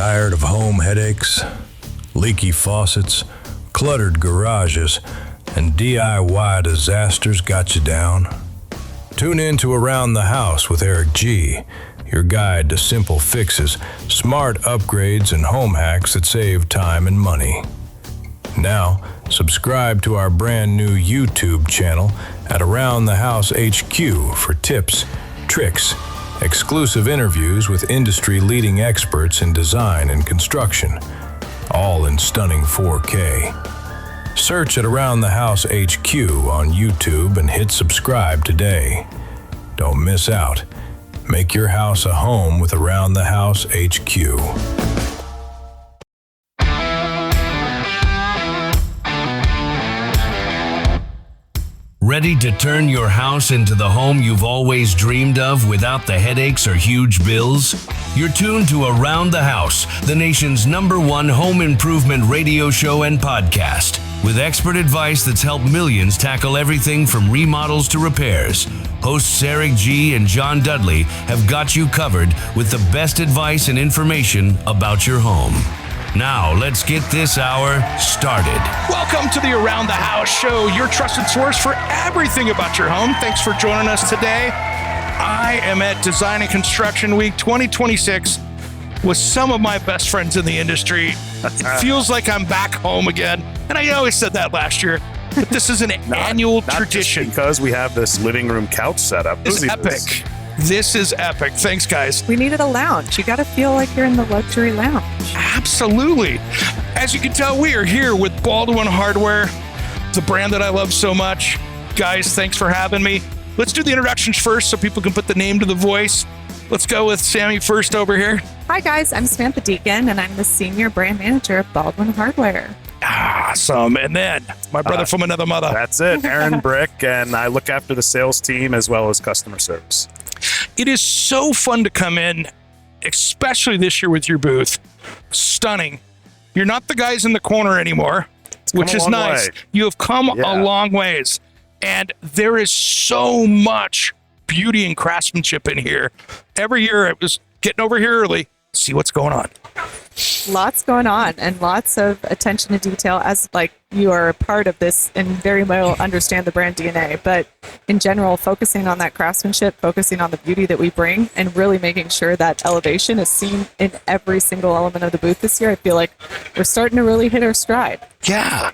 Tired of home headaches, leaky faucets, cluttered garages, and DIY disasters got you down? Tune in to Around the House with Eric G., your guide to simple fixes, smart upgrades, and home hacks that save time and money. Now, subscribe to our brand new YouTube channel at Around the House HQ for tips, tricks, exclusive interviews with industry-leading experts in design and construction, all in stunning 4K. Search at Around the House HQ on YouTube and hit subscribe today. Don't miss out. Make your house a home with Around the House HQ. Ready to turn your house into the home you've always dreamed of without the headaches or huge bills? You're tuned to Around the House, the nation's #1 home improvement radio show and podcast, with expert advice that's helped millions tackle everything from remodels to repairs. Hosts Eric G. and John Dudley have got you covered with the best advice and information about your home. Now, let's get this hour started. Welcome to the Around the House show, your trusted source for everything about your home. Thanks for joining us today. I am at Design and Construction Week 2026 with some of my best friends in the industry. It feels like I'm back home again. And I know I said that last year, but this is an annual tradition. Just because we have this living room couch set up. It's epic. This is epic. Thanks, guys. We needed a lounge. You got to feel like you're in the luxury lounge. Absolutely. As you can tell, we are here with Baldwin Hardware, the brand that I love so much. Guys, thanks for having me. Let's do the introductions first so people can put the name to the voice. Let's go with Sammy first over here. Hi, guys. I'm Samantha Deacon, and I'm the Senior Brand Manager of Baldwin Hardware. Awesome. And then my brother from another mother. That's it, Aaron Brick, and I look after the sales team as well as customer service. It is so fun to come in, especially this year with your booth. Stunning. You're not the guys in the corner anymore, which is nice. You have come a long ways. And there is so much beauty and craftsmanship in here. Every year it was getting over here early, see what's going on. Lots going on and lots of attention to detail, as like you are a part of this and very well understand the brand DNA. But in general, focusing on that craftsmanship, focusing on the beauty that we bring, and really making sure that elevation is seen in every single element of the booth this year. I feel like we're starting to really hit our stride. Yeah.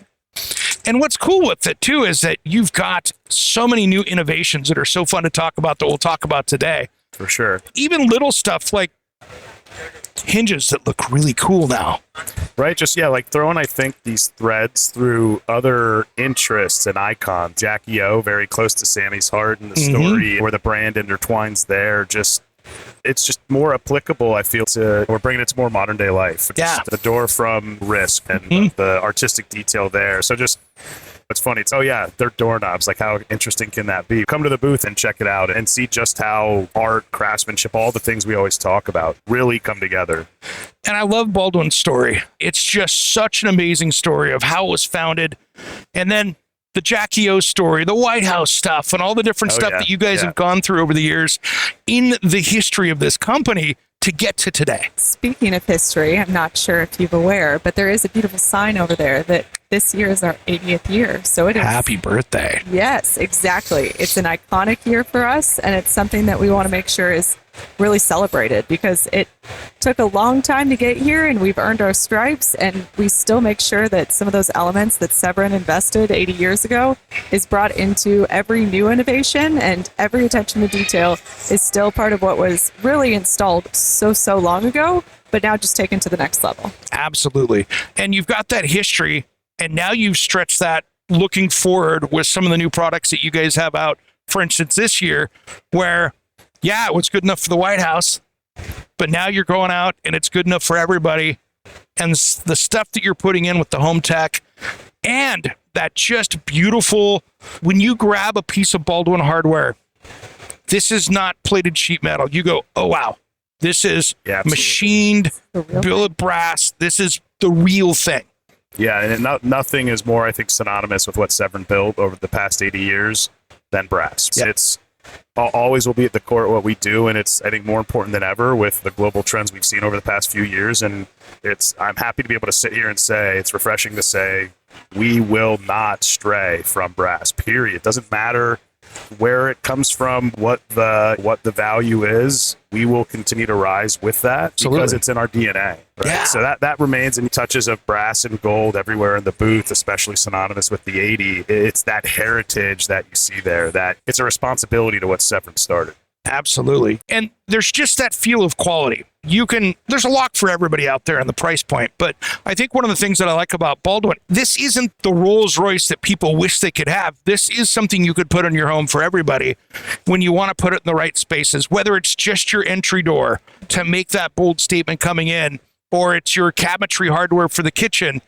And what's cool with it, too, is that you've got so many new innovations that are so fun to talk about that we'll talk about today. For sure. Even little stuff like hinges that look really cool now. Right, just, like throwing, I think, these threads through other interests and icons. Jackie O, very close to Sammy's heart in the story, where the brand intertwines there. It's just more applicable, I feel, we're bringing it to more modern day life. Yeah. Just the door from risk and the artistic detail there. So just, it's funny. They're doorknobs. Like, how interesting can that be? Come to the booth and check it out and see just how art, craftsmanship, all the things we always talk about really come together. And I love Baldwin's story. It's just such an amazing story of how it was founded. And then the Jackie O story, the White House stuff, and all the different stuff that you guys have gone through over the years in the history of this company to get to today. Speaking of history, I'm not sure if you're aware, but there is a beautiful sign over there that this year is our 80th year. So it is. Happy birthday. Yes, exactly. It's an iconic year for us, and it's something that we want to make sure is really celebrated, because it took a long time to get here and we've earned our stripes, and we still make sure that some of those elements that Severin invested 80 years ago is brought into every new innovation, and every attention to detail is still part of what was really installed so long ago, but now just taken to the next level. Absolutely. And you've got that history, and now you've stretched that looking forward with some of the new products that you guys have out, for instance, this year, where it was good enough for the White House, but now you're going out and it's good enough for everybody. And the stuff that you're putting in with the home tech and that just beautiful, when you grab a piece of Baldwin Hardware, this is not plated sheet metal. You go, oh, wow, this is machined billet brass. This is the real thing. Yeah, and nothing is more, I think, synonymous with what Severin built over the past 80 years than brass. Yep. always will be at the core of what we do, and it's, I think, more important than ever with the global trends we've seen over the past few years. And I'm happy to be able to sit here and say, it's refreshing to say, we will not stray from brass, period. It doesn't matter where it comes from, what the value is. We will continue to rise with that. Absolutely. Because it's in our DNA. Right? Yeah. So that remains, and touches of brass and gold everywhere in the booth, especially synonymous with the 80. It's that heritage that you see there, that it's a responsibility to what Severn started. Absolutely. And there's just that feel of quality. There's a lock for everybody out there on the price point, but I think one of the things that I like about Baldwin, this isn't the Rolls Royce that people wish they could have. This is something you could put in your home for everybody when you want to put it in the right spaces, whether it's just your entry door to make that bold statement coming in, or it's your cabinetry hardware for the kitchen,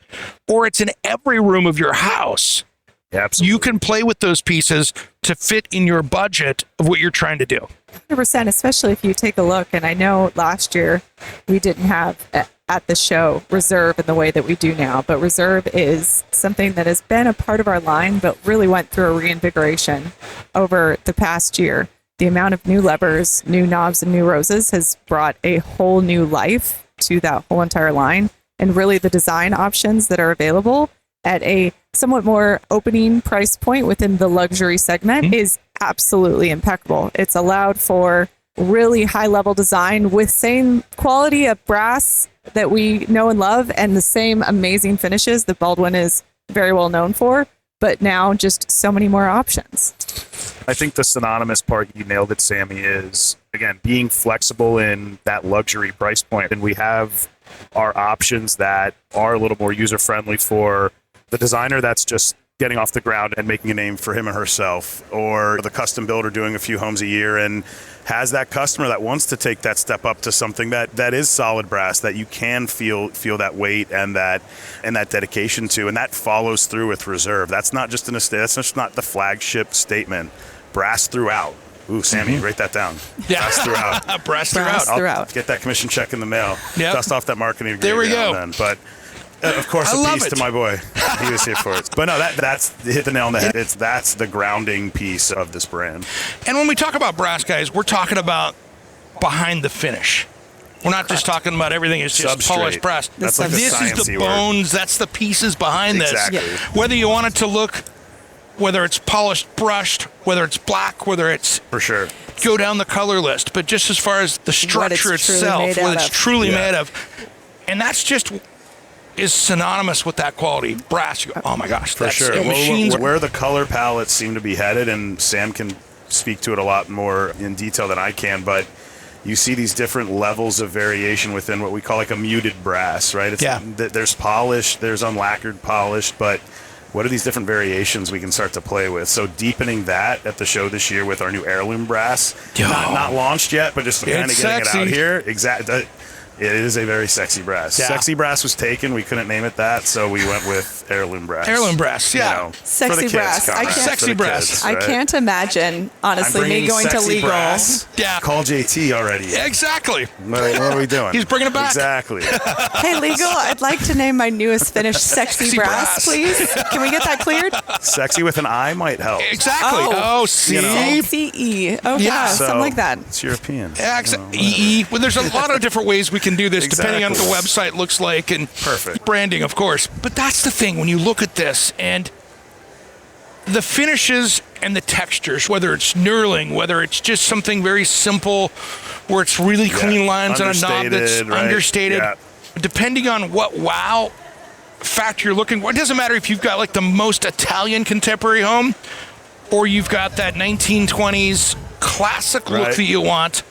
or it's in every room of your house. Yeah, absolutely. You can play with those pieces to fit in your budget of what you're trying to do. 100%, especially if you take a look. And I know last year we didn't have at the show Reserve in the way that we do now, but Reserve is something that has been a part of our line, but really went through a reinvigoration over the past year. The amount of new levers, new knobs, and new roses has brought a whole new life to that whole entire line. And really the design options that are available at a somewhat more opening price point within the luxury segment is absolutely impeccable. It's allowed for really high level design with same quality of brass that we know and love, and the same amazing finishes that Baldwin is very well known for, but now just so many more options. I think the synonymous part, you nailed it, Sammy, is, again, being flexible in that luxury price point. And we have our options that are a little more user-friendly for the designer that's just getting off the ground and making a name for him or herself, or the custom builder doing a few homes a year and has that customer that wants to take that step up to something that is solid brass, that you can feel that weight and that dedication to, and that follows through with Reserve. That's not just that's just not the flagship statement. Brass throughout. Ooh, Sammy, write that down. Yeah. Brass throughout. Brass throughout. I'll get that commission check in the mail. Yep. Dust off that marketing degree. There we go. Then. But of course, a piece to my boy. He was here for it. But no, that's hit the nail on the head. That's the grounding piece of this brand. And when we talk about brass, guys, we're talking about behind the finish. We're not just talking about everything is just Substrate. Polished brass. That's like the this is the sciencey bones. That's the pieces behind Exactly. this. Whether you want it to look, whether it's polished, brushed, whether it's black, whether it's For sure. go down the color list, but just as far as the structure itself, what it's truly made of, and that's just is synonymous with that quality brass. You go, oh my gosh, For sure. Machines Where the color palettes seem to be headed, and Sam can speak to it a lot more in detail than I can, but you see these different levels of variation within what we call like a muted brass, right? There's polished, there's unlacquered polished, but what are these different variations we can start to play with? So deepening that at the show this year with our new heirloom brass, not launched yet, but just kind of getting it out here. Exactly. It is a very sexy brass. Yeah. Sexy brass was taken. We couldn't name it that, so we went with heirloom brass. Heirloom brass, yeah. You know, Sexy for the kids, brass. Conrad, Sexy for the brass. kids, I right? can't imagine, honestly, I'm me bringing going to sexy legal. brass. Yeah. Call JT already. Exactly. What are we doing? He's bringing it back. Exactly. Hey, legal, I'd like to name my newest finish Sexy Brass, please. Can we get that cleared? Sexy with an I might help. Exactly. Oh. See? You know. CE. Oh, Yeah. yeah, So, something like that. It's European. Yeah, EE. Well, there's a lot of different ways we can do this, depending on what the Exactly. website looks like and Perfect. branding, of course. But that's the thing when you look at this and the finishes and the textures, whether it's knurling, whether it's just something very simple where it's really clean lines on a knob that's Understated, right? understated, Yeah. depending on what wow factor you're looking for. It doesn't matter if you've got like the most Italian contemporary home or you've got that 1920s classic look Right. that you want.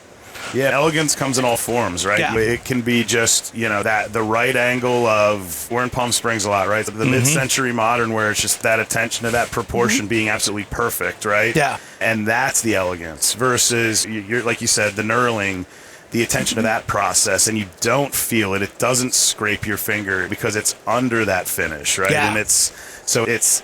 Yeah, elegance comes in all forms, right? Yeah. It can be just, that the right angle of, we're in Palm Springs a lot, right? The mid-century modern where it's just that attention to that proportion being absolutely perfect, right? Yeah. And that's the elegance versus, you're like you said, the knurling, the attention to that process, and you don't feel it. It doesn't scrape your finger because it's under that finish, right? Yeah. And it's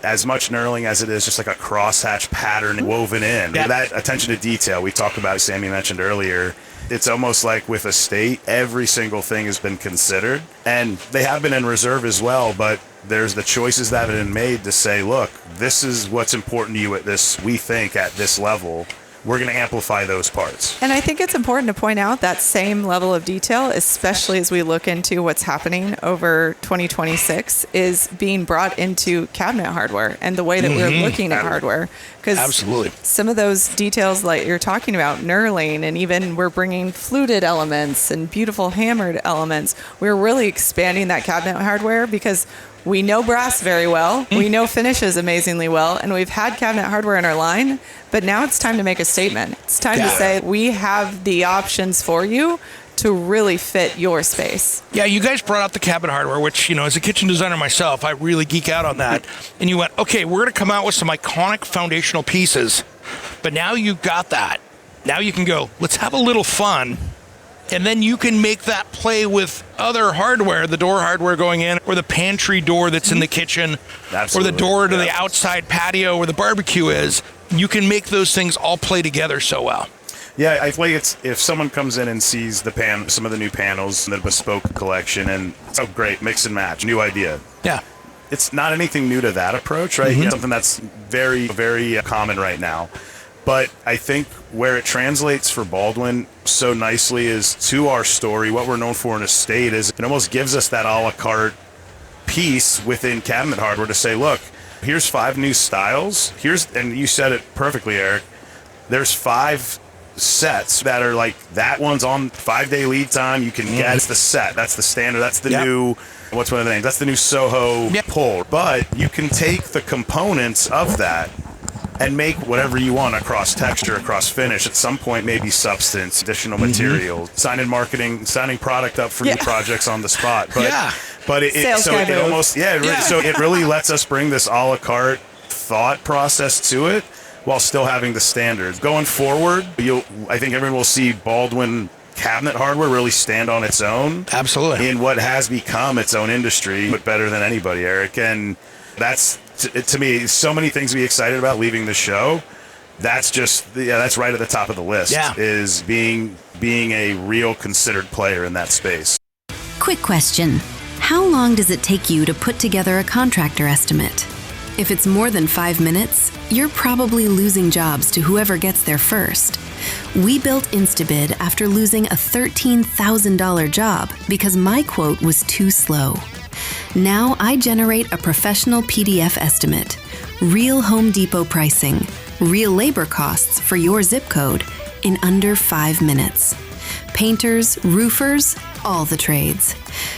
as much knurling as it is just like a crosshatch pattern woven in. Yeah. That attention to detail we talked about, Sammy mentioned earlier, it's almost like with estate, every single thing has been considered. And they have been in Reserve as well, but there's the choices that have been made to say, look, this is what's important to you at this, we think, at this level. we're going to amplify those parts. And I think it's important to point out that same level of detail, especially as we look into what's happening over 2026, is being brought into cabinet hardware and the way that we're looking at hardware. Because Absolutely. some of those details like you're talking about, knurling, and even we're bringing fluted elements and beautiful hammered elements. We're really expanding that cabinet hardware because we know brass very well. We know finishes amazingly well. And we've had cabinet hardware in our line. But now it's time to make a statement. It's time to say we have the options for you to really fit your space. Yeah, you guys brought out the cabinet hardware, which, as a kitchen designer myself, I really geek out on that. And you went, okay, we're going to come out with some iconic foundational pieces. But now you've got that. Now you can go, let's have a little fun. And then you can make that play with other hardware, the door hardware going in, or the pantry door that's in the kitchen, or the door to the outside patio where the barbecue is. You can make those things all play together so well. Yeah, I feel like it's if someone comes in and sees some of the new panels in the bespoke collection, and it's great, mix and match, new idea. Yeah. It's not anything new to that approach, right? Something that's very, very common right now. But I think where it translates for Baldwin so nicely is to our story, what we're known for in a state is it almost gives us that a la carte piece within cabinet hardware to say, look, here's 5 new styles. And you said it perfectly, Eric. There's 5 sets that are like, that one's on 5-day lead time. You can get the set. That's the standard. That's the new, what's one of the names? That's the new Soho pull. But you can take the components of that and make whatever you want across texture, across finish. At some point, maybe substance, additional material, signing marketing, signing product up for new projects on the spot. But it almost so it really lets us bring this a la carte thought process to it while still having the standards. Going forward, I think everyone will see Baldwin cabinet hardware really stand on its own. Absolutely. In what has become its own industry, but better than anybody, Eric. And that's, to me, so many things to be excited about leaving the show. That's that's right at the top of the list, is being a real considered player in that space. Quick question. How long does it take you to put together a contractor estimate? If it's more than 5 minutes, you're probably losing jobs to whoever gets there first. We built Instabid after losing a $13,000 job because my quote was too slow. Now I generate a professional PDF estimate, real Home Depot pricing, real labor costs for your zip code in under 5 minutes. Painters, roofers, all the trades.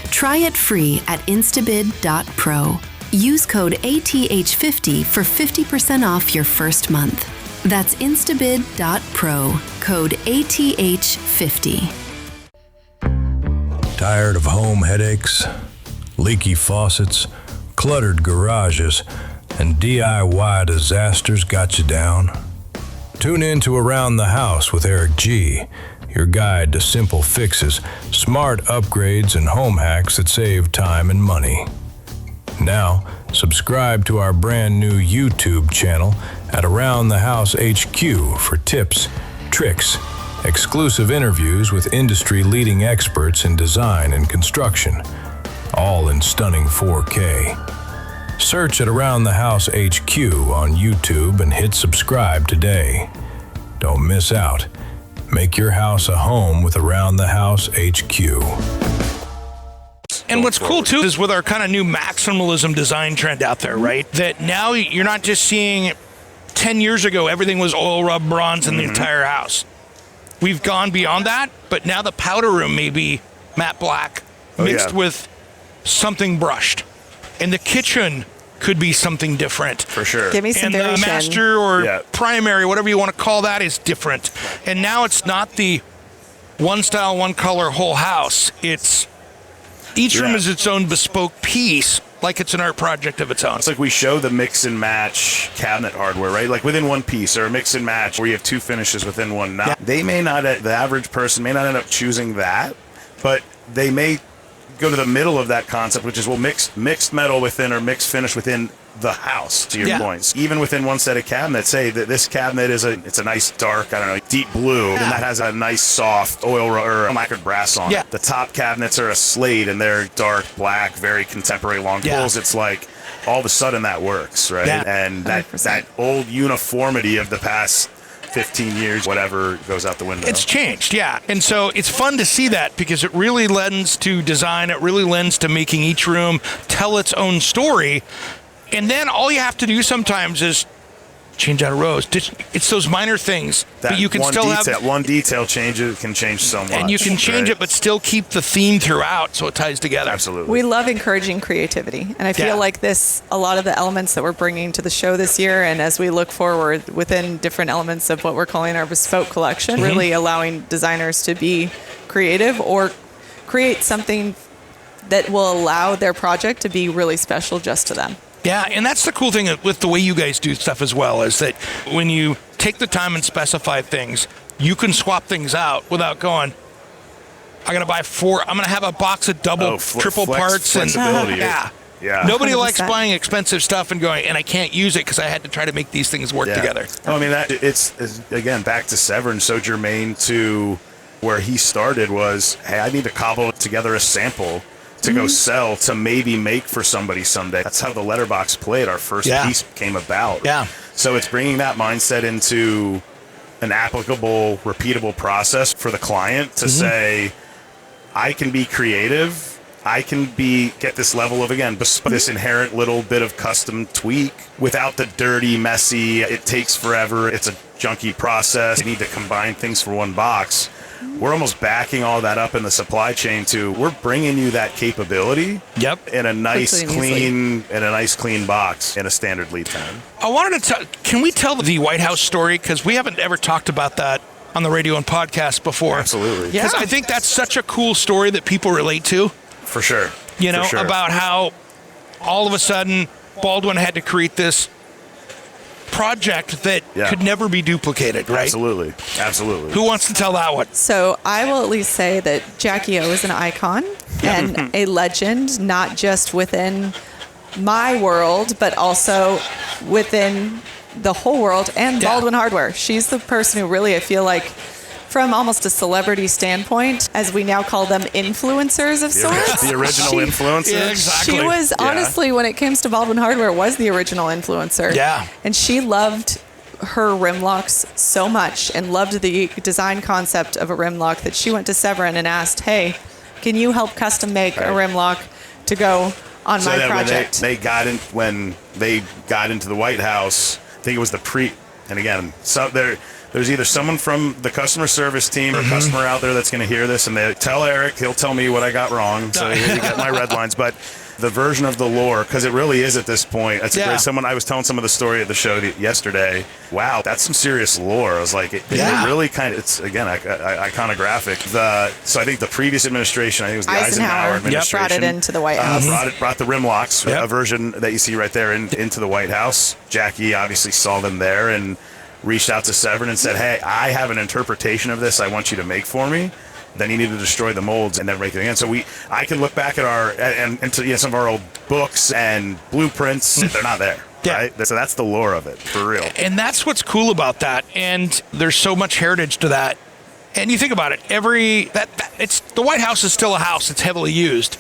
Try it free at instabid.pro. Use code ATH50 for 50% off your first month. That's instabid.pro, code ATH50. Tired of home headaches, leaky faucets, cluttered garages, and DIY disasters got you down? Tune in to Around the House with Eric G., your guide to simple fixes, smart upgrades, and home hacks that save time and money. Now, subscribe to our brand new YouTube channel at Around the House HQ for tips, tricks, exclusive interviews with industry-leading experts in design and construction, all in stunning 4K. Search at Around the House HQ on YouTube and hit subscribe today. Don't miss out. Make your house a home with Around the House HQ. And what's cool, too, is with our kind of new maximalism design trend out there, right? That now you're not just seeing 10 years ago, everything was oil rub bronze in the entire house. We've gone beyond that, but now the powder room may be matte black mixed with something brushed. And the kitchen could be something different. For sure. Give me some and variation. the master or primary, whatever you want to call that, is different. And now it's not the one style, one color whole house. It's each room is its own bespoke piece, like it's an art project of its own. It's like we show the mix and match cabinet hardware, right? Like within one piece, or a mix and match where you have 2 finishes within one. Now, they may not, the average person may not end up choosing that, but they may go to the middle of that concept, which is mixed metal within or mixed finish within the house, to your points. Even within one set of cabinets, say that this cabinet it's a nice dark, deep blue, and that has a nice soft oil or lacquered brass on it. The top cabinets are a slate and they're dark black, very contemporary long pulls. It's like all of a sudden that works, right? And that old uniformity of the past 15 years, whatever goes out the window. It's changed, yeah. And so it's fun to see that because it really lends to design. It really lends to making each room tell its own story. And then all you have to do sometimes is change out a rose. It's those minor things, but you can still have one detail change. It can change so much, and you can change it, but still keep the theme throughout, so it ties together. Absolutely. We love encouraging creativity, and I feel like a lot of the elements that we're bringing to the show this year, and as we look forward within different elements of what we're calling our bespoke collection, really allowing designers to be creative or create something that will allow their project to be really special just to them. Yeah, and that's the cool thing with the way you guys do stuff as well, is that when you take the time and specify things, you can swap things out without going, I'm going to buy 4, I'm going to have a box of triple parts. Flexibility. And yeah. Nobody 100%. likes buying expensive stuff and going, and I can't use it because I had to try to make these things work together. I mean, it's again, back to Severn, so germane to where he started was, hey, I need to cobble together a sample to go sell, to maybe make for somebody someday. That's how the letterbox played. Our first piece came about. Yeah. So it's bringing that mindset into an applicable, repeatable process for the client to say, I can be creative. I can get this level of, again, this inherent little bit of custom tweak without the dirty, messy, it takes forever, it's a junky process. You need to combine things for one box. We're almost backing all that up in the supply chain to, we're bringing you that capability in a nice, clean box in a standard lead time. I wanted to can we tell the White House story? Because we haven't ever talked about that on the radio and podcast before. Absolutely. Because I think that's such a cool story that people relate to. For sure. You know, about how all of a sudden Baldwin had to create this project that could never be duplicated, right? Absolutely. Who wants to tell that one? So I will at least say that Jackie O is an icon and a legend, not just within my world, but also within the whole world and Baldwin Hardware. She's the person who really, I feel like, from almost a celebrity standpoint, as we now call them, influencers of sorts. The original influencer. Yeah, exactly. She was, honestly, when it comes to Baldwin Hardware, was the original influencer. Yeah. And she loved her rim locks so much and loved the design concept of a rim lock that she went to Severn and asked, hey, can you help custom make a rim lock to go on my project? When they got into the White House, I think it was and again, so there's either someone from the customer service team or a customer out there that's going to hear this, and they tell Eric, he'll tell me what I got wrong, so you get my red lines. But the version of the lore, because it really is at this point, it's great. I was telling some of the story at the show yesterday. Wow, that's some serious lore. I was like, it really kind of, it's, again, iconographic. So I think the previous administration, I think it was the Eisenhower administration, brought it into the White House. Brought the rim locks, a version that you see right there, into the White House. Jackie obviously saw them there and reached out to Severn and said, hey, I have an interpretation of this I want you to make for me. Then you need to destroy the molds and never make it again. So I can look back at some of our old books and blueprints. They're not there. Right? So that's the lore of it, for real. And that's what's cool about that. And there's so much heritage to that. And you think about it, it's the White House is still a house. It's heavily used.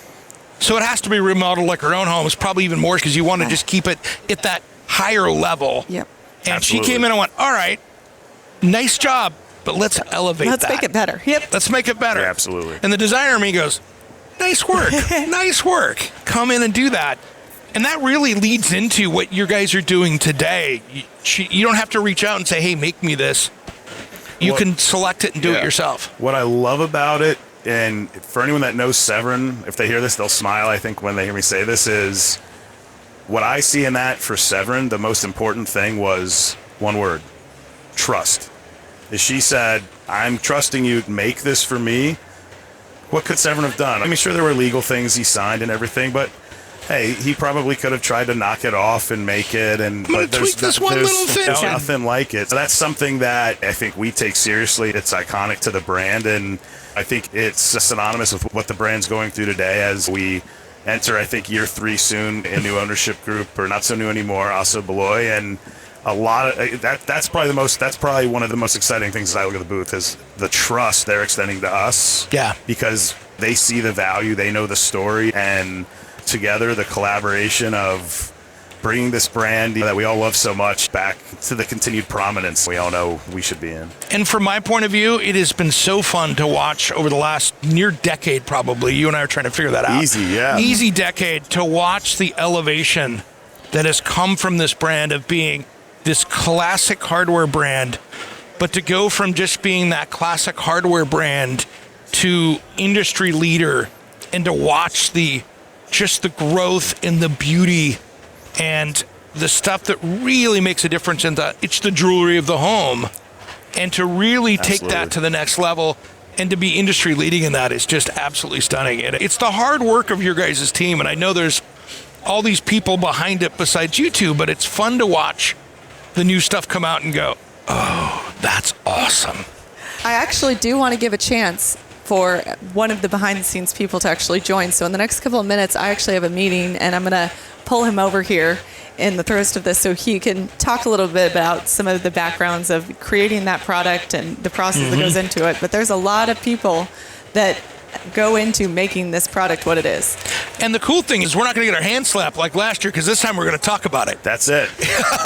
So it has to be remodeled like our own homes, probably even more, because you want to just keep it at that higher level. Yep. And Absolutely. She came in and went, all right, nice job, but let's elevate Let's make it better. Yep. Let's make it better. Yeah, absolutely. And the designer in me goes, nice work, nice work. Come in and do that. And that really leads into what you guys are doing today. You don't have to reach out and say, hey, make me this. You can select it and do it yourself. What I love about it, and for anyone that knows Severn, if they hear this, they'll smile, I think, when they hear me say this, is what I see in that for Severn, the most important thing was one word: trust. As she said, I'm trusting you to make this for me. What could Severn have done? I mean, sure, there were legal things he signed and everything, but hey, he probably could have tried to knock it off and make it. But there's nothing like it. So that's something that I think we take seriously. It's iconic to the brand, and I think it's synonymous with what the brand's going through today as we enter, I think, year 3 soon, a new ownership group, or not so new anymore, also Beloy, and a lot of that's probably one of the most exciting things as I look at the booth is the trust they're extending to us. Yeah. Because they see the value, they know the story, and together the collaboration of bringing this brand that we all love so much back to the continued prominence we all know we should be in. And from my point of view, it has been so fun to watch over the last near decade, probably. You and I are trying to figure that out. Easy decade to watch the elevation that has come from this brand of being this classic hardware brand, but to go from just being that classic hardware brand to industry leader, and to watch the growth and the beauty and the stuff that really makes a difference in it's the jewelry of the home, and to really take that to the next level and to be industry leading in that is just absolutely stunning. And it's the hard work of your guys' team, and I know there's all these people behind it besides you two, but it's fun to watch the new stuff come out and go, oh, that's awesome. I actually do want to give a chance for one of the behind-the-scenes people to actually join. So in the next couple of minutes, I actually have a meeting, and I'm going to pull him over here in the thrust of this so he can talk a little bit about some of the backgrounds of creating that product and the process that goes into it. But there's a lot of people that go into making this product what it is. And the cool thing is we're not going to get our hand slapped like last year, because this time we're going to talk about it. That's it.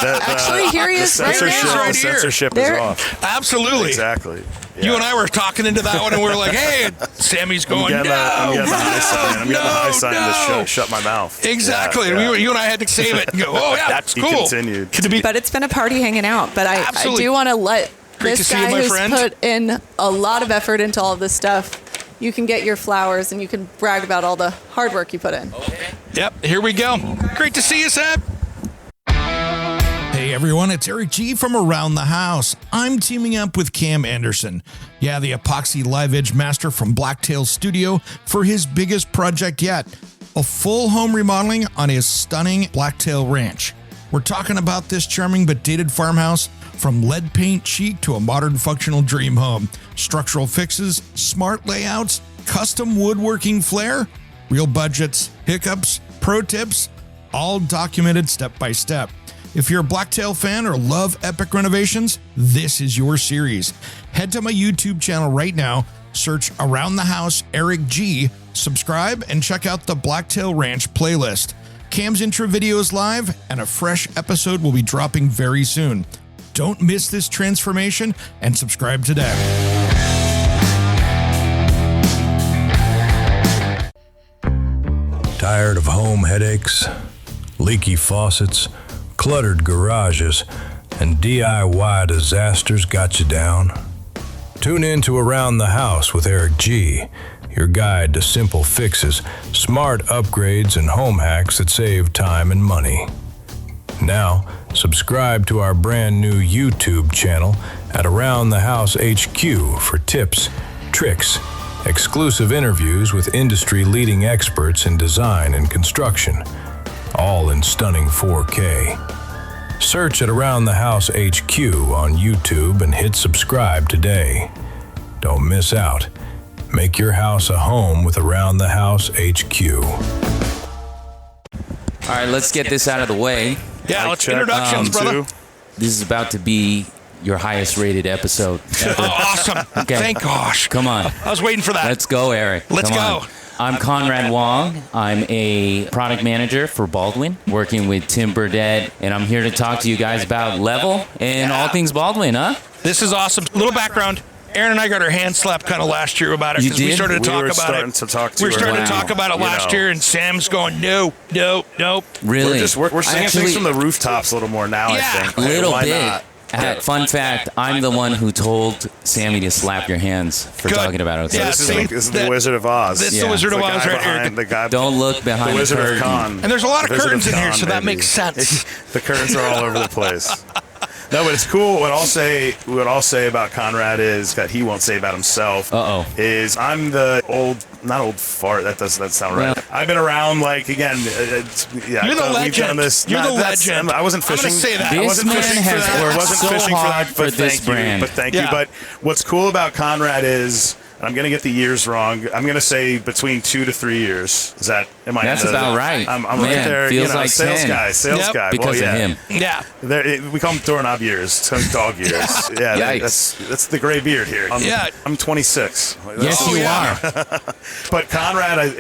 Actually, here he is right now. The censorship is off. Absolutely. Exactly. Yeah. You and I were talking into that one, and we were like, hey, Sammy's going, I'm getting the high sign to shut my mouth. Exactly. Yeah. You and I had to save it and go, oh, yeah, that's cool. Continued. But it's been a party hanging out. But I do want to let this guy who's put in a lot of effort into all of this stuff, you can get your flowers and you can brag about all the hard work you put in. Okay. Yep, here we go. Great to see you, Sam. Hey everyone, it's Eric G from Around the House. I'm teaming up with Cam Anderson, the epoxy live edge master from Blacktail Studio, for his biggest project yet, a full home remodeling on his stunning Blacktail Ranch. We're talking about this charming but dated farmhouse, from lead paint chic to a modern functional dream home. Structural fixes, smart layouts, custom woodworking flair, real budgets, hiccups, pro tips, all documented step by step. If you're a Blacktail fan or love epic renovations, this is your series. Head to my YouTube channel right now, search Around the House Eric G, subscribe, and check out the Blacktail Ranch playlist. Cam's intro video is live, and a fresh episode will be dropping very soon. Don't miss this transformation and subscribe today. Tired of home headaches, leaky faucets, cluttered garages, and DIY disasters got you down? Tune in to Around the House with Eric G, your guide to simple fixes, smart upgrades, and home hacks that save time and money. Now, subscribe to our brand new YouTube channel at Around the House HQ for tips, tricks, exclusive interviews with industry-leading experts in design and construction, all in stunning 4K. Search at Around the House HQ on YouTube and hit subscribe today. Don't miss out. Make your house a home with Around the House HQ. All right, let's get this out of the way. Yeah, let's introductions, brother. This is about to be your highest rated episode ever. Oh, awesome. Okay. Thank gosh. Come on. I was waiting for that. Let's go, Eric. Let's Come go. on. I'm Conrad Wong. I'm a product manager for Baldwin, working with Tim Burdett, and I'm here to talk to you guys about Level and all things Baldwin, huh? This is awesome. Little background. Aaron and I got our hand slapped kind of last year about it, You because we did? started to We were talk about starting it. to talk to we were her. starting to Wow. talk about it You last know. year, and Sam's going, no. Really? We're singing Actually, things from the rooftops a little more now, Yeah. I think. little Why bit. not? Fun fact, I'm the one who told Sammy to slap your hands for Good. talking about it. Yeah, This is see, like this is the that- Wizard of Oz. This is Yeah. the Wizard of The Oz guy right here. behind the guy. Don't look behind the Wizard the of curtain. Con. And there's a lot of Wizard curtains in here, Con, so that baby. makes sense. The curtains are all over the place. No, but it's cool. What I'll say about Conrad is that he won't say about himself. Is I'm the not old fart. That sound right. Well- I've been around, like, again. Yeah, You're the we've legend. done this. You're the That's- legend. I wasn't I'm gonna fishing. say that. I This wasn't man fishing for has that. worked I wasn't so fishing for hard that. for But this thank you. brand. But thank Yeah. you. But what's cool about Conrad is, and I'm going to get the years wrong, I'm going to say between 2 to 3 years. Is that? Am I? That's about right. I'm Man, right there. feels like sales 10. guy. Sales Yep. guy. Because well, of yeah. him. Yeah. We call them doorknob years, so dog years. Yeah, Yikes. that's the gray beard here. I'm 26. Yes, Oh, you yeah. are. But Conrad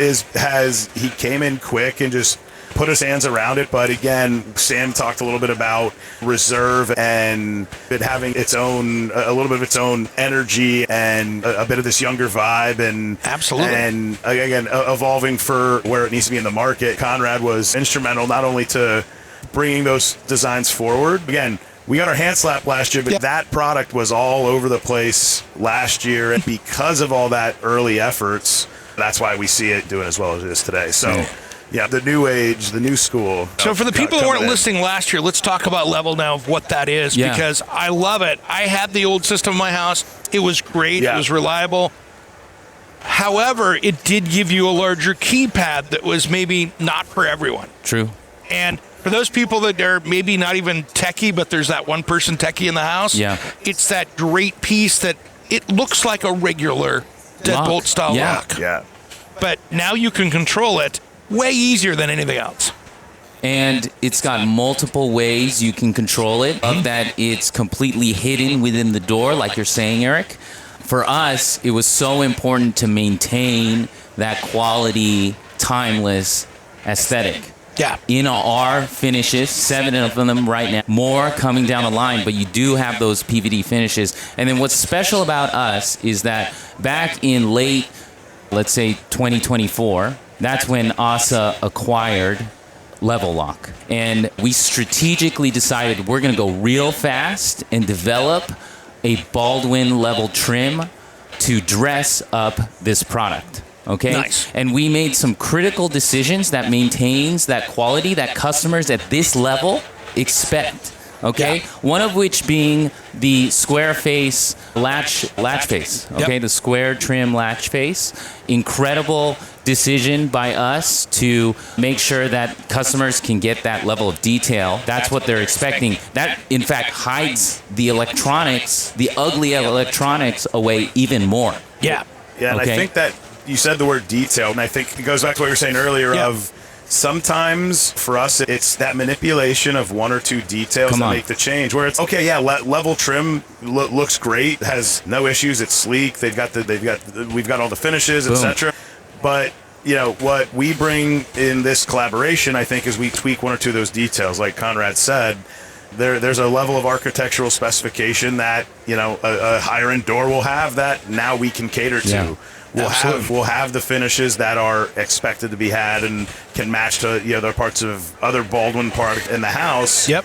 he came in quick and just put his hands around it. But again, Sam talked a little bit about reserve and it having its own, a little bit of its own energy and a bit of this younger vibe. And Absolutely. And again, evolving for where it needs to be in the market. Conrad was instrumental not only to bringing those designs forward. Again, we got our hand slap last year, but that product was all over the place last year. And because of all that early efforts, that's why we see it doing as well as it is today. So, yeah, the new age, the new school. So for the people who weren't listening last year, let's talk about level now of what that is, because I love it. I had the old system in my house. It was great. It was reliable. However, it did give you a larger keypad that was maybe not for everyone. True. And for those people that are maybe not even techie, but there's that one person techie in the house, it's that great piece that it looks like a regular deadbolt style lock. Yeah. But now you can control it way easier than anything else. And it's got multiple ways you can control it. Of that, it's completely hidden within the door, like you're saying, Eric. For us, it was so important to maintain that quality, timeless aesthetic. Yeah. In our finishes, 7 of them right now, more coming down the line, but you do have those PVD finishes. And then what's special about us is that back in late, let's say 2024, that's when ASA acquired Level Lock. And we strategically decided we're going to go real fast and develop a Baldwin level trim to dress up this product. Okay. Nice. And we made some critical decisions that maintains that quality that customers at this level expect. Okay. Yeah. One of which being the square face latch face. Okay. The square trim latch face. Incredible decision by us to make sure that customers can get that level of detail. That's what they're expecting. That, in fact, hides the electronics, the ugly electronics away even more. Yeah. Yeah. And I think that you said the word detail, and I think it goes back to what you were saying earlier of sometimes for us it's that manipulation of one or two details that make the change. Where it's okay, level trim looks great, has no issues, it's sleek. We've got all the finishes, etc. But you know what we bring in this collaboration, I think, is we tweak one or two of those details, like Conrad said. There's a level of architectural specification that a higher end door will have that now we can cater to. Yeah. We'll have the finishes that are expected to be had and can match to other parts of other Baldwin part in the house. Yep.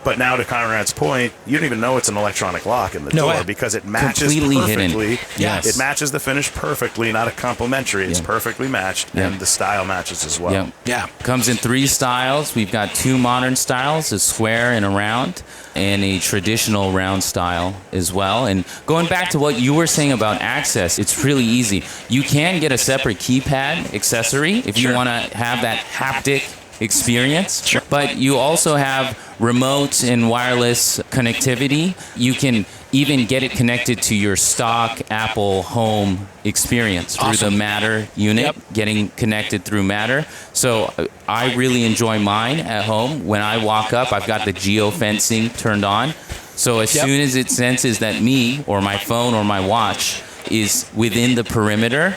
But now to Conrad's point, you don't even know it's an electronic lock in the door because it matches completely perfectly. Hidden. Yes. It matches the finish perfectly, not a complimentary. It's perfectly matched, and the style matches as well. Yeah. Comes in 3 styles. We've got 2 modern styles, a square and a round, and a traditional round style as well. And going back to what you were saying about access, it's really easy. You can get a separate keypad accessory if you want to have that haptic experience. Sure. But you also have remote and wireless connectivity. You can even get it connected to your stock Apple Home experience through the Matter unit, getting connected through Matter. So I really enjoy mine at home. When I walk up, I've got the geofencing turned on. So as soon as it senses that me or my phone or my watch is within the perimeter,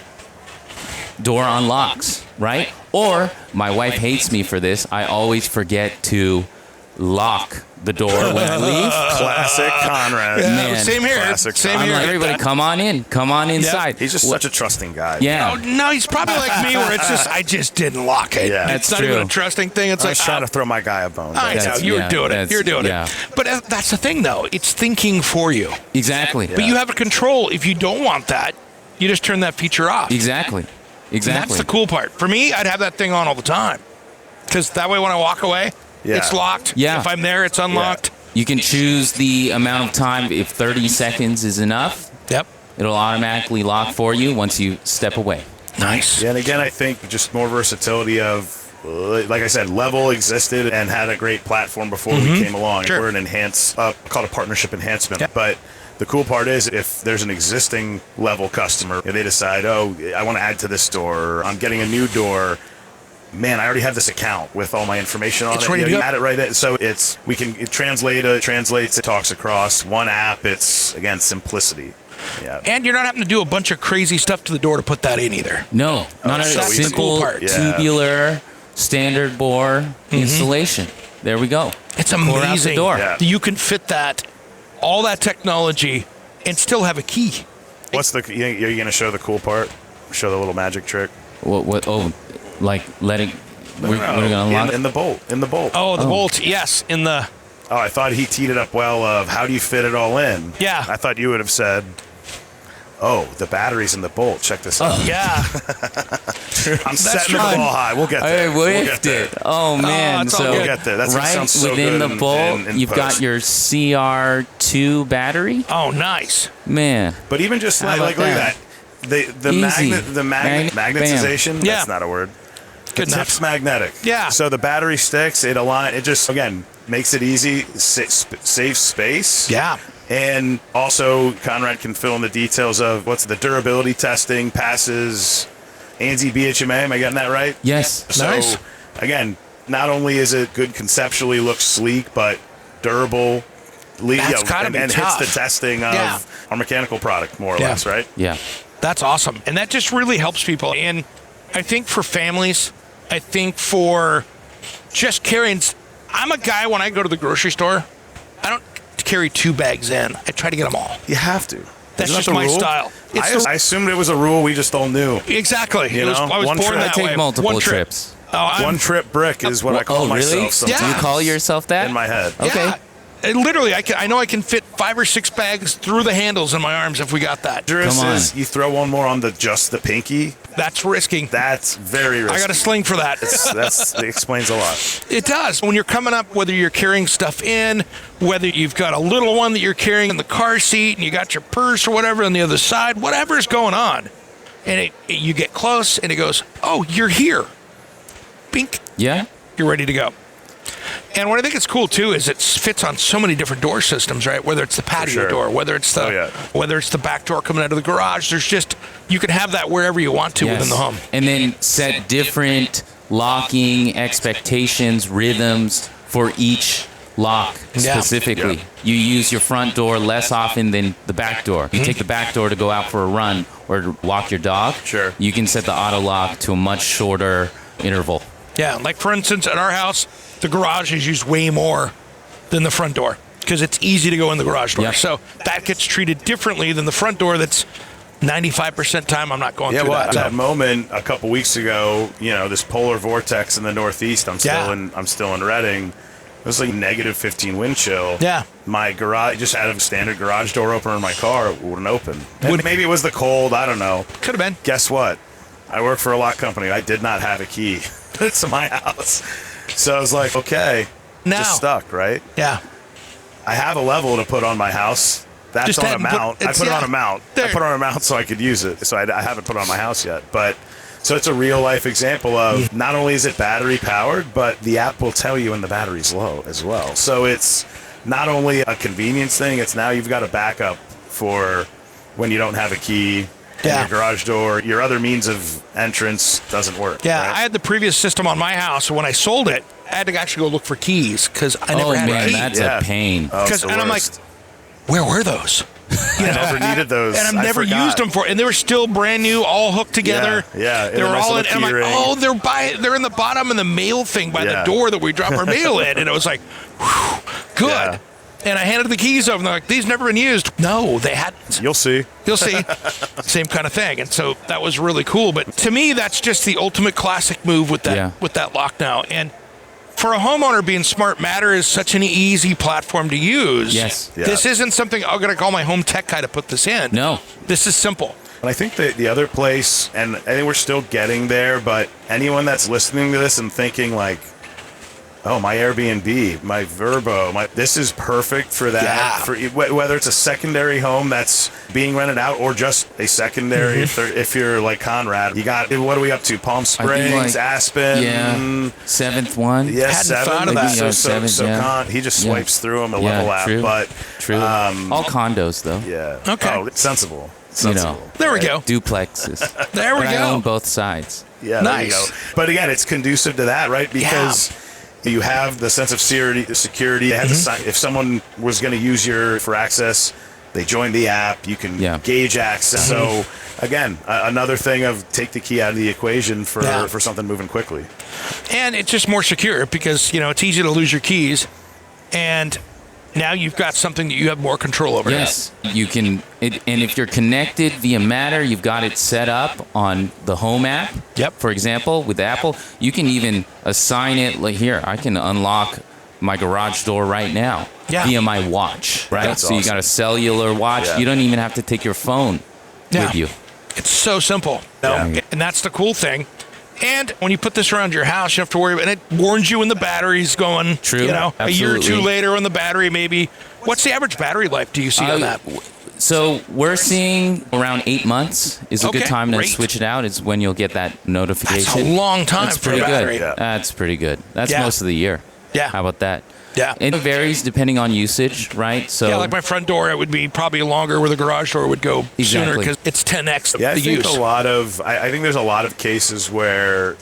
door unlocks, right? Or my wife hates me for this. I always forget to lock the door when I leave. Classic Conrad. Man, same here. Classic Same I'm here. like, everybody, come on in. Come on inside. He's just such a trusting guy. Yeah. No, he's probably like me, where it's just I just didn't lock it. Yeah. It's That's not even true. a trusting thing. It's I like was trying to throw my guy a bone. I know you're doing it. You're doing it. But that's the thing, though. It's thinking for you. Exactly. But you have a control. If you don't want that, you just turn that feature off. Exactly. And that's the cool part. For me, I'd have that thing on all the time. Because that way when I walk away, it's locked. Yeah. If I'm there, it's unlocked. You can choose the amount of time. If 30 seconds is enough, it'll automatically lock for you once you step away. Nice. Yeah, and again, I think just more versatility of, like I said, Level existed and had a great platform before we came along. Sure. We're an called a partnership enhancement. Yeah. But the cool part is if there's an existing Level customer, if they decide, I want to add to this door, or I'm getting a new door, man, I already have this account with all my information on it's it. Ready to go. You add it right in. So it translates, it talks across one app. It's, again, simplicity. Yeah. And you're not having to do a bunch of crazy stuff to the door to put that in either. No, not a that's the simple cool part. tubular standard bore installation. There we go. It's Pour out the amazing. door. Yeah. You can fit all that technology, and still have a key. What's the? Are you going to show the cool part? Show the little magic trick. What? Oh, like letting. We're going to unlock in the bolt. In the bolt. Oh, the bolt. Yes, in the. Oh, I thought he teed it up well. Of how do you fit it all in? Yeah. I thought you would have said, "Oh, the battery's in the bolt. Check this out." Yeah. I'm setting the ball high. We'll get there. I We'll get whiffed there. it. Oh man! it's all So good. We'll get there. That's what right sounds so within good the bolt, in you've got post. your CR2 battery. Oh, nice. Man, But even just How like about look at that. The Easy. magnetization. Yeah. That's not a word. Good The enough. tip's magnetic. Yeah. So the battery sticks. It just again makes it easy, saves space. Yeah. And also, Conrad can fill in the details of what's the durability testing passes ANSI BHMA. Am I getting that right? yes. So, Nice. again, not only is it good conceptually, looks sleek, but durable. That's gotta be and tough. hits the testing of Yeah. our mechanical product, more or Yeah. less, right? Yeah. That's awesome. And that just really helps people. And I think for families, I think for just carrying, I'm a guy when I go to the grocery store, I don't carry 2 bags in. I try to get them all. You have to. That's Isn't just that the my rule? style. I assumed it was a rule. We just all knew. Exactly. You know, I was one born trip- that I take way. multiple One trip. trips. Oh, I'm- One trip brick is what I call oh, really? myself sometimes. Do you call yourself that? in my head. Okay. Yeah. Literally, I know I can fit 5 or 6 bags through the handles in my arms if we got that. Dangerous Come on. is you throw one more on just the pinky. That's risking. That's very risky. I got a sling for that. That explains a lot. It does. When you're coming up, whether you're carrying stuff in, whether you've got a little one that you're carrying in the car seat and you got your purse or whatever on the other side, whatever's going on, and you get close and it goes, oh, you're here. Bink. Yeah. You're ready to go. And what I think is cool too is it fits on so many different door systems, right? Whether it's the patio sure. door, whether it's the whether it's the back door coming out of the garage. There's just you can have that wherever you want to within the home. And then set different locking expectations, rhythms for each lock specifically. Yeah. You use your front door less often than the back door. You take the back door to go out for a run or to walk your dog. Sure. You can set the auto lock to a much shorter interval. Yeah, like for instance, at our house, the garage is used way more than the front door because it's easy to go in the garage door. Yep. So that gets treated differently than the front door. That's 95% time I'm not going through well, that. that moment a couple weeks ago, this polar vortex in the Northeast. I'm still in Reading. It was like negative 15 wind chill. Yeah. My garage, just out of a standard garage door opener in my car, it wouldn't open. And maybe it was the cold. I don't know. Could have been. Guess what? I work for a lock company. I did not have a key to my house. So I was like, okay, Now. just stuck, right? Yeah. I have a level to put on my house. That's Just on a hadn't put- mount. I it's- put it yeah. on a mount. There. I put it on a mount so I could use it. So I haven't put it on my house yet. But so it's a real life example of not only is it battery powered, but the app will tell you when the battery's low as well. So it's not only a convenience thing, it's now you've got a backup for when you don't have a key. Yeah. Your garage door, your other means of entrance doesn't work. Yeah, right? I had the previous system on my house. When I sold it, I had to actually go look for keys because I never Oh had a man, key. that's Yeah. a pain. Oh, it's the And I'm like, worst. where were those? I never needed those. And I've I never forgot. used them for, and they were still brand new, all hooked together. Yeah, They were nice all in, little and I'm key like, ring. oh, they're in the bottom of the mail thing by the Yeah. door that we drop our mail in, and it was like, whew, good. Yeah. And I handed the keys over, and they're like, these never been used. No, they hadn't. You'll see. You'll see. Same kind of thing. And so that was really cool. But to me, that's just the ultimate classic move with that lock now. And for a homeowner, being Smart Matter is such an easy platform to use. Yes. Yeah. This isn't something I'm going to call my home tech guy to put this in. No. This is simple. And I think that the other place, and I think we're still getting there, but anyone that's listening to this and thinking like, oh, my Airbnb, my Verbo, this is perfect for that. Yeah. For whether it's a secondary home that's being rented out or just a secondary. If you're like Conrad, you got, what are we up to? Palm Springs, Aspen. Yeah. Seventh one. Yeah, Hadn't seven. thought of that. Seven, he just swipes through them, a level app. true. But True. All condos though. yeah. Okay. Oh, it's sensible. You know. There we go. Duplexes. There we But I own go. both sides. Yeah, Nice. there you go. But again, it's conducive to that, right? Because you have the sense of security. They have to sign, if someone was going to use for access, they join the app. You can gauge access. So again, another thing of take the key out of the equation for something moving quickly. And it's just more secure because, it's easy to lose your keys. And now you've got something that you have more control over. Yes, you can. And if you're connected via Matter, you've got it set up on the Home app. Yep. For example, with Apple, you can even assign it. Like here, I can unlock my garage door right now via my watch. Right. That's so you awesome. got a cellular watch. Yeah. You don't even have to take your phone with you. It's so simple. Yeah. And that's the cool thing. And when you put this around your house, you don't have to worry about it. It warns you when the battery's going. True. A year or two Absolutely. later when the battery maybe. What's the average battery life do you see on that? So we're seeing around 8 months is a good Okay, time to great. switch it out. It's when you'll get that notification. That's a long time That's for a pretty battery. good. That's pretty good. That's Yeah. most of the year. Yeah. How about that? Yeah. It varies depending on usage, right? So Yeah, like my front door, it would be probably longer where the garage door would go sooner Exactly. because it's 10x Yeah, I the think use. I think there's a lot of cases where,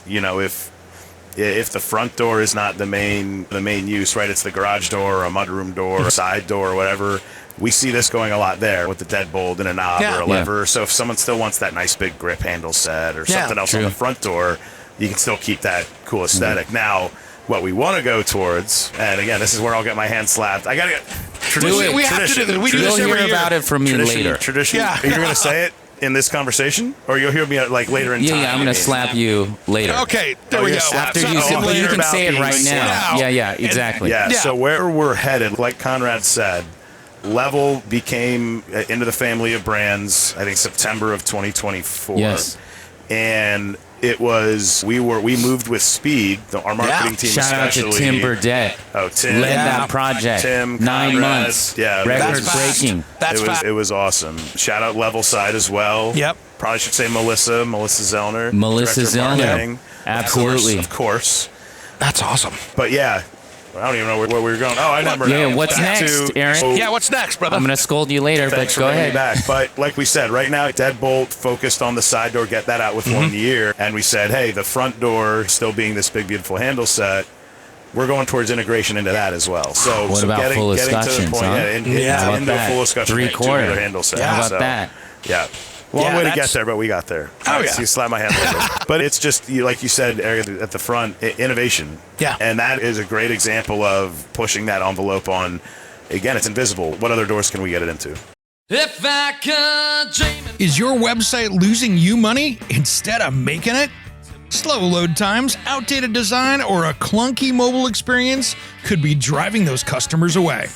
if the front door is not the main use, right? It's the garage door or a mudroom door or a side door or whatever. We see this going a lot there with the deadbolt and a knob Yeah. or a lever. So if someone still wants that nice big grip handle set or something else on True. the front door, you can still keep that cool aesthetic. Now, what we want to go towards, and again, this is where I'll get my hand slapped. I gotta get tradition. We have to do this. We do this you'll every hear year. about it from me later. Tradition. Yeah. You're gonna say it in this conversation, or you'll hear me later in time. Yeah, I'm gonna slap you later. Okay, there Oh, we you're go. slapped. After Slap you him can, later. you can about say it being right slapped. now. Yeah, exactly. Yeah, Yeah. so where we're headed, like Conrad said, Level became into the family of brands, I think September of 2024. Yes. And it was, we moved with speed, our marketing team Shout out to especially. Tim Burdett. Oh, Tim. Led Yeah. that project. Tim, 9 Conrad, months. yeah, Record That's fast. breaking. That's fast. It was awesome. Shout out Level Side as well. Yep. Probably should say Melissa Zellner. Melissa Director of Zellner. Marketing. Absolutely. Of course. That's awesome. But yeah, I don't even know where we were going. Oh, I remember Yeah, now. what's Back next, to- Aaron? so- Yeah, what's next, brother? I'm gonna scold you later, Thanks but for go bringing me ahead. back. But like we said, right now, Deadbolt focused on the side door, get that out with 1 year. And we said, hey, the front door still being this big, beautiful handle set, we're going towards integration into that as well. So, What so about getting, full getting to the escutcheons, point, huh? Yeah. How into about full that? escutcheon, 3/4. two-meter handle set. How about So, that? Yeah. Long Yeah, way to that's- get there, but we got there. Oh, yeah. So you slap my hand a little bit. But it's just, like you said, Eric, at the front, innovation. Yeah. And that is a great example of pushing that envelope on, again, it's invisible. What other doors can we get it into? If I could dream it. Is your website losing you money instead of making it? Slow load times, outdated design, or a clunky mobile experience could be driving those customers away.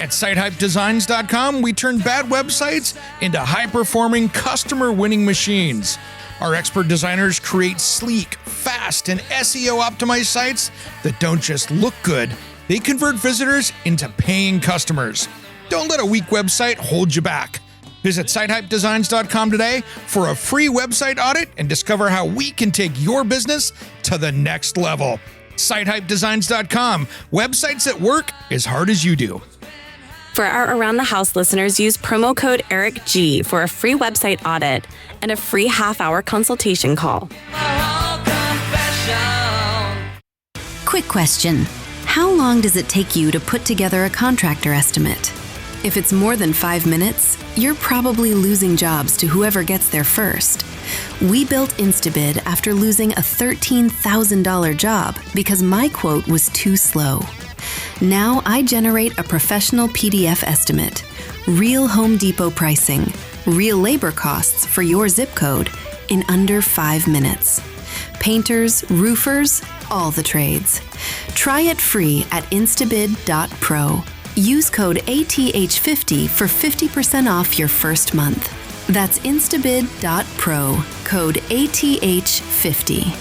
At SiteHypeDesigns.com, we turn bad websites into high-performing, customer-winning machines. Our expert designers create sleek, fast, and SEO-optimized sites that don't just look good, they convert visitors into paying customers. Don't let a weak website hold you back. Visit SiteHypeDesigns.com today for a free website audit and discover how we can take your business to the next level. SiteHypeDesigns.com, websites that work as hard as you do. For our Around the House listeners, use promo code ERICG for a free website audit and a free half-hour consultation call. Quick question. How long does it take you to put together a contractor estimate? If it's more than 5 minutes, you're probably losing jobs to whoever gets there first. We built Instabid after losing a $13,000 job because my quote was too slow. Now I generate a professional PDF estimate, real Home Depot pricing, real labor costs for your zip code in under 5 minutes. Painters, roofers, all the trades. Try it free at instabid.pro. Use code ATH50 for 50% off your first month. That's instabid.pro, code ATH50.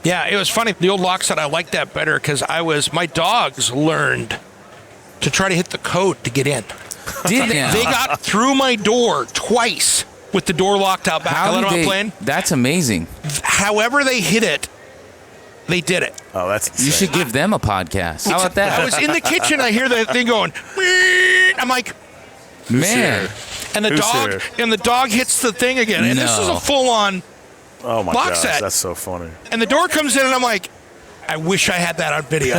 Yeah, it was funny. The old lock set, I liked that better because my dogs learned to try to hit the code to get in. Did they? They got through my door twice with the door locked out back. I let them out playing. That's amazing. However they hit it, they did it. Oh, that's insane. You should give them a podcast. How about I that? was in the kitchen. I hear the thing going. "Meep." I'm like, Man, and the Who's dog, here? and the dog hits the thing again. And this is No. a full-on. Oh my box gosh, set. that's so funny. And the door comes in, and I'm like, I wish I had that on video.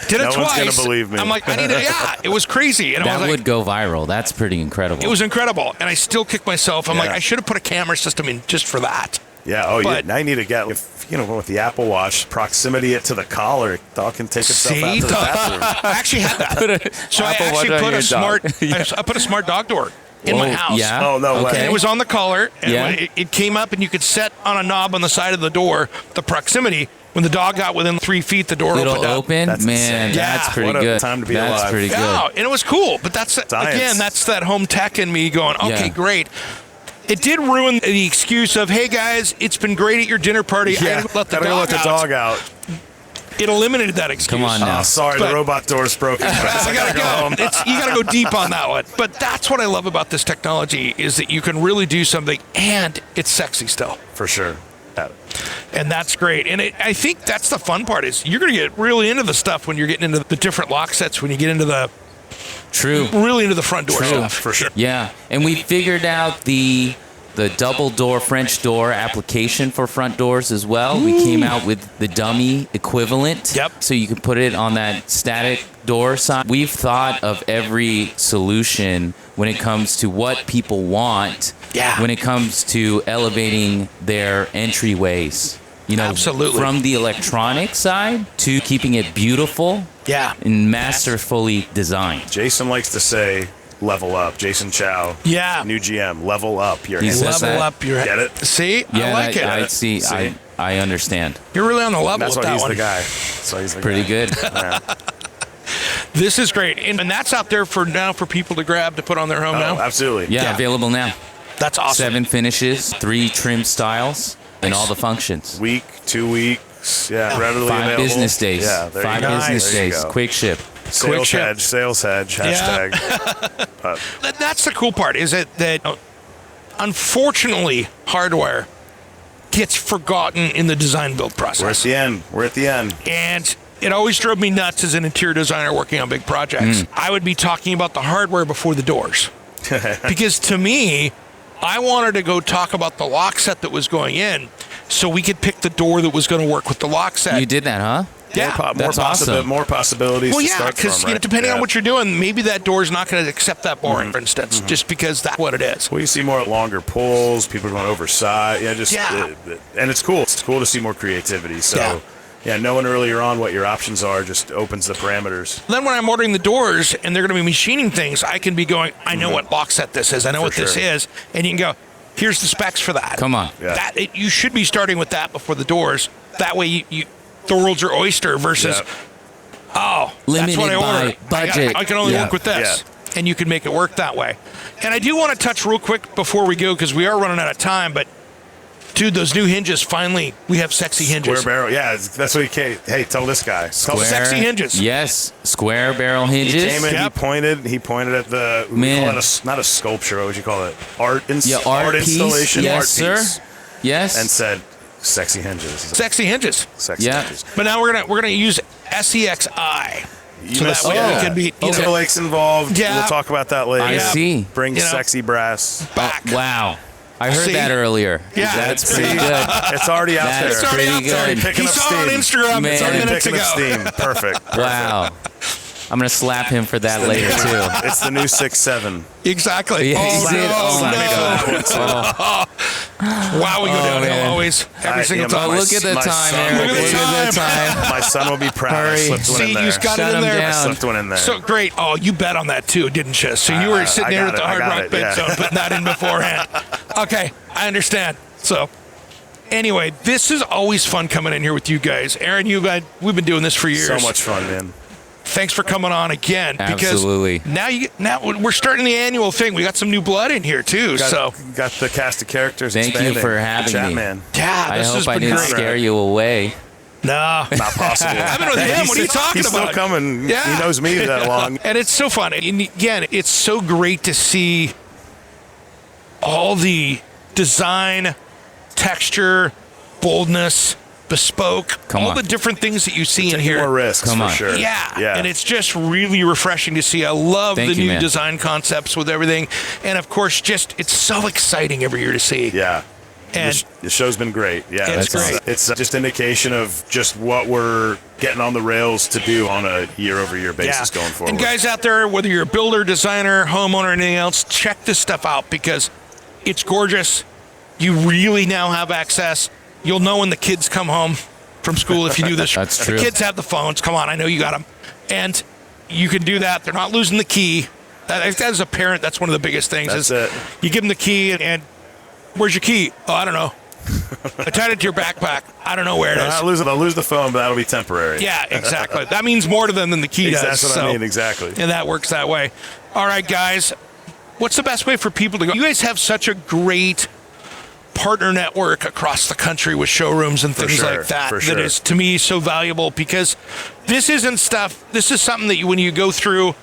Did it No twice. one's gonna believe me. I'm like, I need to. Yeah, it was crazy, and I that was would like, go viral. That's pretty incredible. it was incredible. And I still kick myself. I'm like, Yeah. I should have put a camera system in just for that. Yeah. Oh, But- now you need to get, with the Apple Watch, proximity it to the collar. Dog can take itself out to the bathroom. I actually had that. So I Apple Watch actually on put your a smart. dog. I put a smart dog door in my Whoa, house. Yeah. Oh, no way. And it was on the collar, and Yeah. it came up, and you could set on a knob on the side of the door the proximity. When the dog got within 3 feet, the door It'll opened up. open? That's Man, insane. that's Yeah. pretty What a good. time to be that's alive. pretty good. Yeah, and it was cool. But that's Science. again, that's that home tech in me going, okay, Yeah. great. It did ruin the excuse of, hey guys, it's been great at your dinner party. I gotta let the Gotta go dog let the out. dog out. It eliminated that excuse. Come on now. Oh, sorry, But- the robot door's broken. I gotta go. You gotta go deep on that one. But that's what I love about this technology is that you can really do something, and it's sexy still. For sure. Yeah. And that's great. And I think that's the fun part is you're going to get really into the stuff when you're getting into the different lock sets, when you get into the True. really into the front door True. stuff. For sure. Yeah, and we figured out the double door French door application for front doors as well. We came out with the dummy equivalent. Yep. So you can put it on that static door side. We've thought of every solution when it comes to what people want. Yeah. When it comes to elevating their entryways. Absolutely. From the electronic side to keeping it beautiful Yeah. and masterfully designed. Jason likes to say, level up. Jason Chow. Yeah. New GM. Level up your He says Level that. up your Get it? See? Yeah, I like it. I see. See? I understand. You're really on the level That's with why that he's one. the guy. That's why he's the Pretty guy. good. Yeah. This is great. And that's out there for people to grab to put on their home Oh, now. absolutely. Yeah, Yeah. available now. That's awesome. 7 finishes, 3 trim styles, and all the functions. Week, 2 weeks. Yeah, readily 5 available. business days. Yeah, there 5 you go. business There you days. go. Quick ship. Sales ship. hedge, hashtag. That's the cool part is that unfortunately hardware gets forgotten in the design build We're at process. the end. We're at the end. And it always drove me nuts as an interior designer working on big projects. I would be talking about the hardware before the doors. Because to me, I wanted to go talk about the lock set that was going in so we could pick the door that was going to work with the lock set. You did that, huh? Yeah. That's awesome. More possibilities Well, to yeah, start because from, right? depending on Yeah. what you're doing, maybe that door's not going to accept that boring, for instance, just because that's what it is. Well, you see more longer pulls, people going oversized. Yeah, Yeah. And it's cool. It's cool to see more creativity. So, yeah, knowing earlier on what your options are just opens the parameters. Then when I'm ordering the doors and they're going to be machining things, I can be going, I know what lock set this is. I know what this sure. is. And you can go, here's the specs for that. Come on. Yeah. You should be starting with that before the doors. That way the world's your oyster versus, that's Limited what I by ordered. budget. I can only Yeah. work with this. And you can make it work that way. And I do want to touch real quick before we go because we are running out of time, but dude, those new hinges, finally, we have sexy hinges. Square barrel. Yeah, that's what he came. Hey, tell this guy. Tell Sexy hinges. Yes. Square barrel hinges. He came in, Yep. he pointed at the, Man. we call it not a sculpture, what would you call it? Art Art piece. installation, Yes, art sir. piece. Yes. And said, sexy hinges. Sexy hinges. Sexy Yeah. hinges. But now we're gonna use SEXI. So that way we can be, you know, Timberlake's involved. Yeah. We'll talk about that later. I see. Bring You know. sexy brass. back. Wow. I heard See? that earlier. Yeah. That's pretty good. It's already out That's there. pretty out there. good. Picking He up saw it on steam. Instagram Man. 10 Already minutes picking ago. up steam. Perfect. Wow. I'm going to slap him for that later, too. It's the new 6'7". Exactly. Yeah, he did. Oh, Oh, no. Wow, we go downhill man. always. Every single time. Oh, look at the my time, son- Eric. Look at the time. My son will be proud. I Hurry. slipped one See, in there. you got Shut it in him there. I down. slipped one in there. So great. Oh, you bet on that too, didn't you? So you were sitting I there got at the it. I Hard got Rock it, Bed yeah. Zone, putting that in beforehand. Okay, I understand. So anyway, this is always fun coming in here with you guys. Aaron, we've been doing this for years. So much fun, man. Thanks for coming on again. Absolutely. Because now we're starting the annual thing. We got some new blood in here too. So Got the cast of characters. Thank you expanding. for having me. Chatman. yeah, I this has hope I been didn't great. scare you away. No, Not possible. I've been with him. What are you talking He's about? still coming. Yeah. He knows me that long. And it's so fun. And again, it's so great to see all the design, texture, boldness, bespoke, Come all on. the different things that you see in here. More risks Come for on. sure. Yeah. Yeah. And it's just really refreshing to see. I love Thank the you, new man. design concepts with everything. And of course, it's so exciting every year to see. Yeah. And The show's been great. Yeah, It's that's- great. It's just indication of just what we're getting on the rails to do on a year-over-year basis going forward. And guys out there, whether you're a builder, designer, homeowner, or anything else, check this stuff out because it's gorgeous. You really now have access. You'll know when the kids come home from school if you do this. That's true. The kids have the phones. Come on, I know you got them. And you can do that. They're not losing the key. As a parent, that's one of the biggest things. That's is it. You give them the key, and where's your key? Oh, I don't know. I tied it to your backpack. I don't know where it is. I'll lose the phone, but that'll be temporary. Yeah, exactly. That means more to them than the key does. That's what I mean, exactly. And that works that way. All right, guys. What's the best way for people to go? You guys have such a great partner network across the country with showrooms and things like that. That is, to me, so valuable because this isn't stuff. This is something that when you go through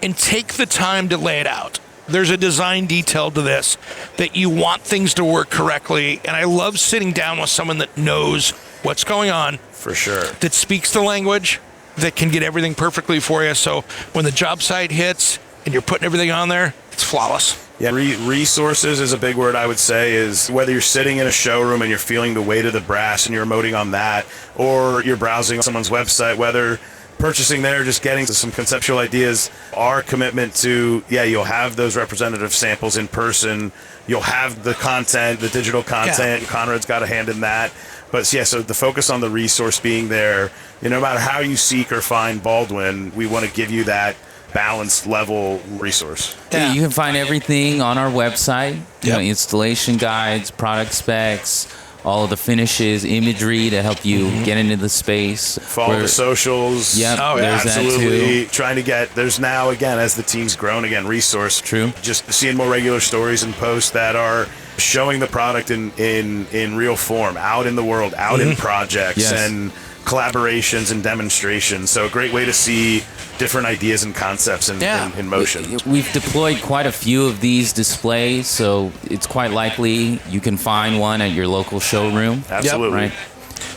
and take the time to lay it out. There's a design detail to this that you want things to work correctly. And I love sitting down with someone that knows what's going on. For sure. That speaks the language, that can get everything perfectly for you. So when the job site hits and you're putting everything on there, it's flawless. Yeah, resources is a big word, I would say, is whether you're sitting in a showroom and you're feeling the weight of the brass and you're emoting on that, or you're browsing on someone's website, whether purchasing there, just getting some conceptual ideas, our commitment to, you'll have those representative samples in person, you'll have the content, the digital content, Conrad's got a hand in that. But so the focus on the resource being there, no matter how you seek or find Baldwin, we want to give you that balanced level resource. Yeah. You can find everything on our website, installation guides, product specs, all of the finishes, imagery to help you get into the space. Follow the socials. Yep, there's absolutely. Trying to get, there's now, again, as the team's grown, resource. True. Just seeing more regular stories and posts that are showing the product in real form, out in the world, out in projects and collaborations and demonstrations. So a great way to see different ideas and concepts in motion. We've deployed quite a few of these displays, so it's quite likely you can find one at your local showroom. Absolutely. Right?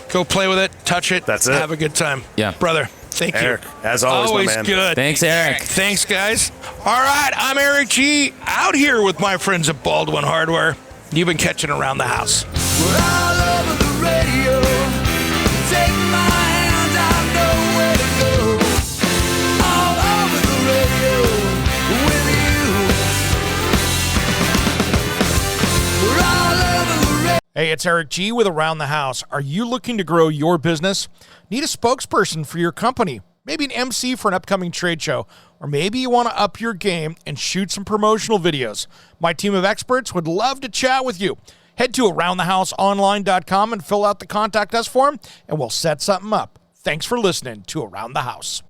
Go play with it, touch it. That's it. Have a good time. Yeah. Brother, thank Eric, you. as always, my man. Good. Thanks, Eric. Thanks, guys. All right, I'm Eric G. out here with my friends at Baldwin Hardware. You've been catching Around the House. We're all over the radio. Take my hand, I know where to go. All over the radio with you. We're all over the radio. Hey, it's Eric G with Around the House. Are you looking to grow your business? Need a spokesperson for your company? Maybe an MC for an upcoming trade show? Or maybe you want to up your game and shoot some promotional videos? My team of experts would love to chat with you. Head to AroundTheHouseOnline.com and fill out the Contact Us form, and we'll set something up. Thanks for listening to Around the House.